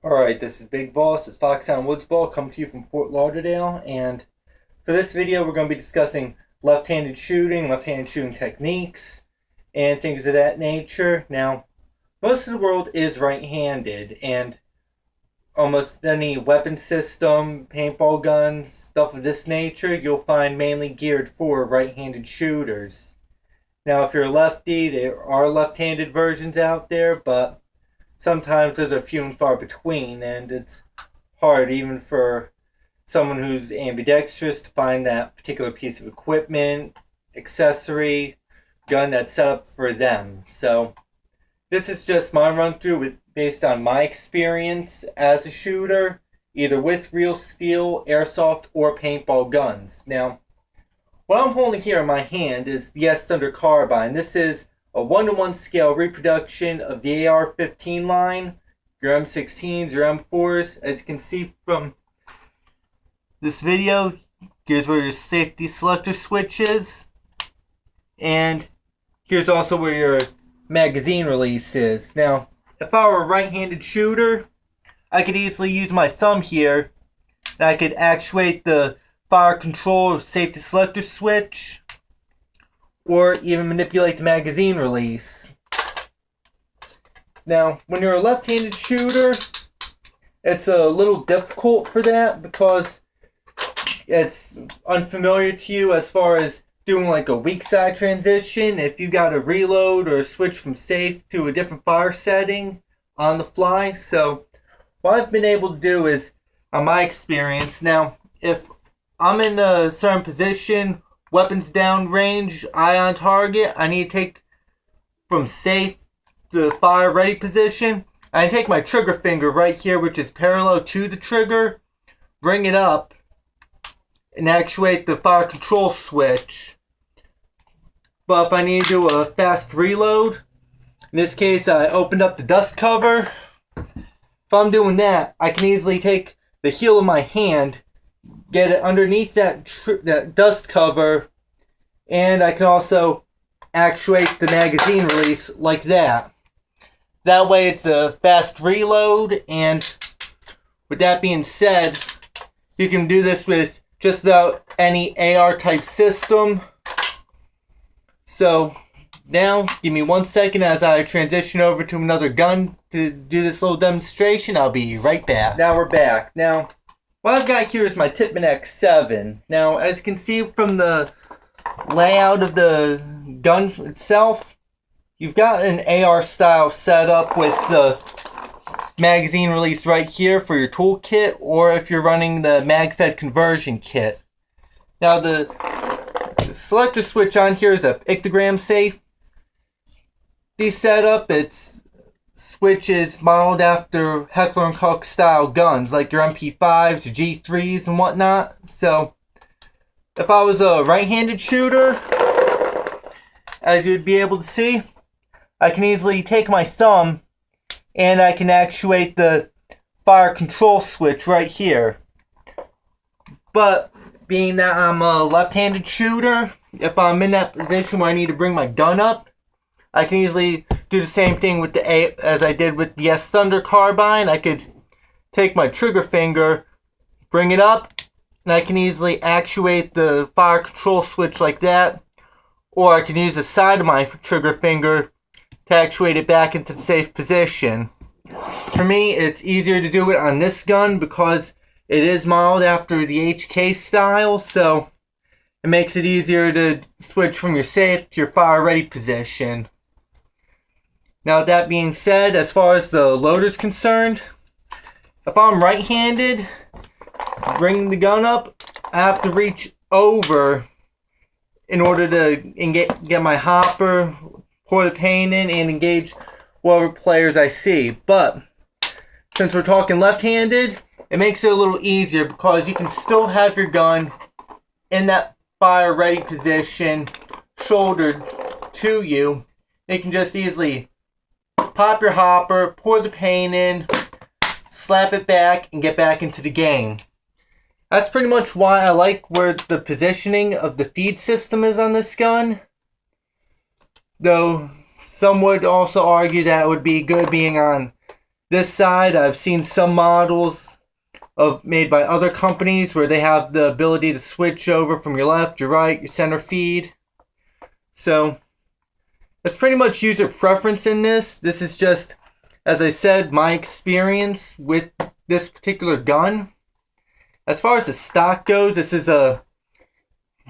Alright, this is Big Boss. It's Foxhound Woodsball coming to you from Fort Lauderdale. And for this video, we're going to be discussing left-handed shooting techniques, and things of that nature. Now, most of the world is right-handed, and almost any weapon system, paintball guns, stuff of this nature, you'll find mainly geared for right-handed shooters. Now, if you're a lefty, there are left-handed versions out there, but sometimes those are few and far between, and it's hard even for someone who's ambidextrous to find that particular piece of equipment, accessory, gun that's set up for them. So this is just my run through based on my experience as a shooter, either with real steel, airsoft, or paintball guns. Now, what I'm holding here in my hand is the S Thunder carbine. This is a 1-to-1 scale reproduction of the AR-15 line, your M16s, your M4s. As you can see from this video, here's where your safety selector switch is, and here's also where your magazine release is. Now, if I were a right-handed shooter, I could easily use my thumb here, and I could actuate the fire control or safety selector switch, or even manipulate the magazine release. Now, when you're a left-handed shooter, it's a little difficult for that because it's unfamiliar to you as far as doing like a weak side transition. If you got to reload or switch from safe to a different fire setting on the fly. So what I've been able to do is, on my experience, now if I'm in a certain position, weapons down range, eye on target, I need to take from safe to fire ready position. I take my trigger finger right here, which is parallel to the trigger, bring it up, and actuate the fire control switch. But if I need to do a fast reload, in this case I opened up the dust cover. If I'm doing that, I can easily take the heel of my hand, get it underneath that dust cover, and I can also actuate the magazine release like that. That way it's a fast reload, and with that being said, you can do this with just about any AR type system. So now, give me 1 second as I transition over to another gun to do this little demonstration. I'll be right back. Now we're back. Now, what I've got here is my Tippmann X7. Now, as you can see from the layout of the gun itself, you've got an AR style setup with the magazine release right here for your toolkit, or if you're running the MagFed conversion kit. Now, the selector switch on here is a pictogram safe. The setup, it's switches modeled after Heckler & Koch style guns, like your MP5s, your G3s, and whatnot. So, if I was a right-handed shooter, as you'd be able to see, I can easily take my thumb and I can actuate the fire control switch right here. But being that I'm a left-handed shooter, if I'm in that position where I need to bring my gun up, I can easily do the same thing with as I did with the S Thunder carbine. I could take my trigger finger, bring it up, and I can easily actuate the fire control switch like that. Or I can use the side of my trigger finger to actuate it back into the safe position. For me, it's easier to do it on this gun because it is modeled after the HK style, so it makes it easier to switch from your safe to your fire ready position. Now, with that being said, as far as the loader's concerned, if I'm right-handed, bring the gun up, I have to reach over in order to get my hopper, pour the paint in, and engage whatever players I see. But since we're talking left-handed, it makes it a little easier because you can still have your gun in that fire ready position, shouldered to you. You can just easily pop your hopper, pour the paint in, slap it back, and get back into the game. That's pretty much why I like where the positioning of the feed system is on this gun. Though some would also argue that it would be good being on This side, I've seen some models made by other companies where they have the ability to switch over from your left, your right, your center feed. So it's pretty much user preference in this. This is just, as I said, my experience with this particular gun. As far as the stock goes, this is a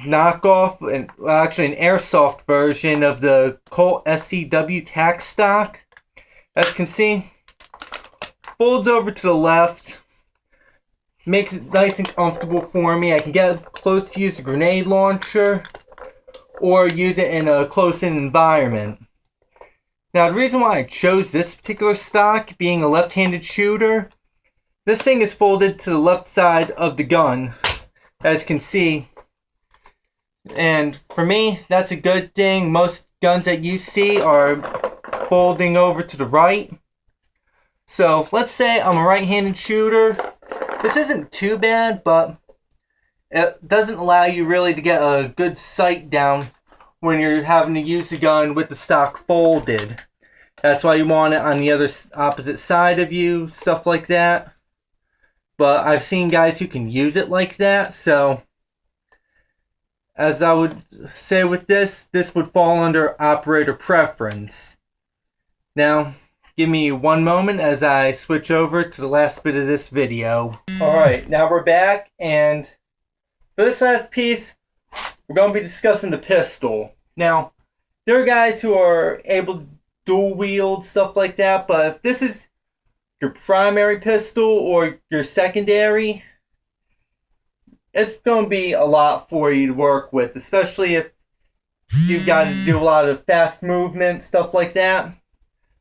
knockoff, and actually an airsoft version of the Colt SCW tack stock. As you can see, folds over to the left, makes it nice and comfortable for me. I can get close to use a grenade launcher or use it in a close-in environment. Now, the reason why I chose this particular stock, being a left-handed shooter, this thing is folded to the left side of the gun, as you can see. And for me, that's a good thing. Most guns that you see are folding over to the right. So, let's say I'm a right-handed shooter. This isn't too bad, but it doesn't allow you really to get a good sight down when you're having to use the gun with the stock folded. That's why you want it on the other opposite side of you, stuff like that. But I've seen guys who can use it like that, so as I would say with this would fall under operator preference. Now, give me one moment as I switch over to the last bit of this video. Alright, now we're back, and for this last piece, we're going to be discussing the pistol. Now, there are guys who are able to dual wield, stuff like that, but if this is your primary pistol or your secondary, it's going to be a lot for you to work with, especially if you've got to do a lot of fast movement, stuff like that.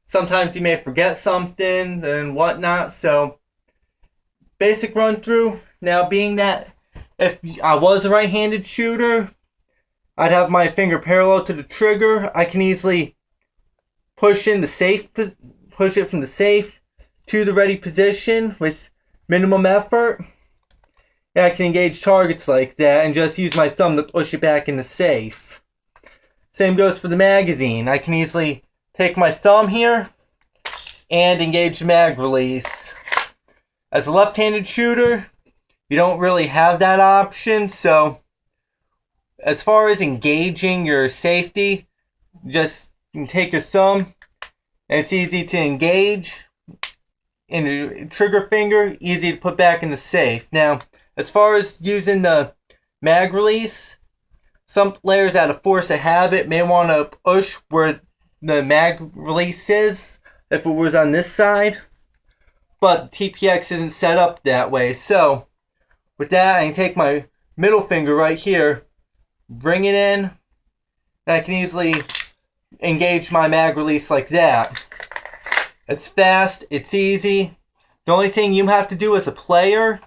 Sometimes you may forget something and whatnot, so basic run through. Now, being that if I was a right-handed shooter, I'd have my finger parallel to the trigger. I can easily push it from the safe to the ready position with minimum effort. And I can engage targets like that and just use my thumb to push it back in the safe. Same goes for the magazine. I can easily take my thumb here and engage the mag release. As a left-handed shooter, you don't really have that option, so as far as engaging your safety, just you can take your thumb, and it's easy to engage. And the trigger finger, easy to put back in the safe. Now, as far as using the mag release, some players out of force of habit may want to push where the mag release is, if it was on this side. But TPX isn't set up that way. So, with that, I can take my middle finger right here, bring it in, and I can easily engage my mag release like that. It's fast, it's easy. The only thing you have to do as a player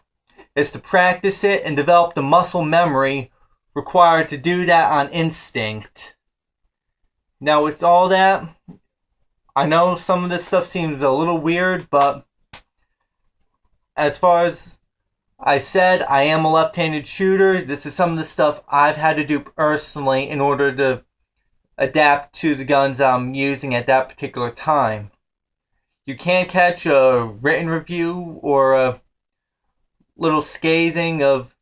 is to practice it and develop the muscle memory required to do that on instinct. Now, with all that, I know some of this stuff seems a little weird, but as far as I said, I am a left-handed shooter. This is some of the stuff I've had to do personally in order to adapt to the guns I'm using at that particular time. You can catch a written review or a little scathing of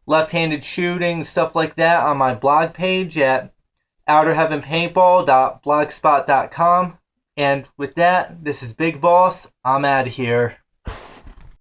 left-handed shooting, stuff like that on my blog page at outerheavenpaintball.blogspot.com. And with that, this is Big Boss. I'm out of here.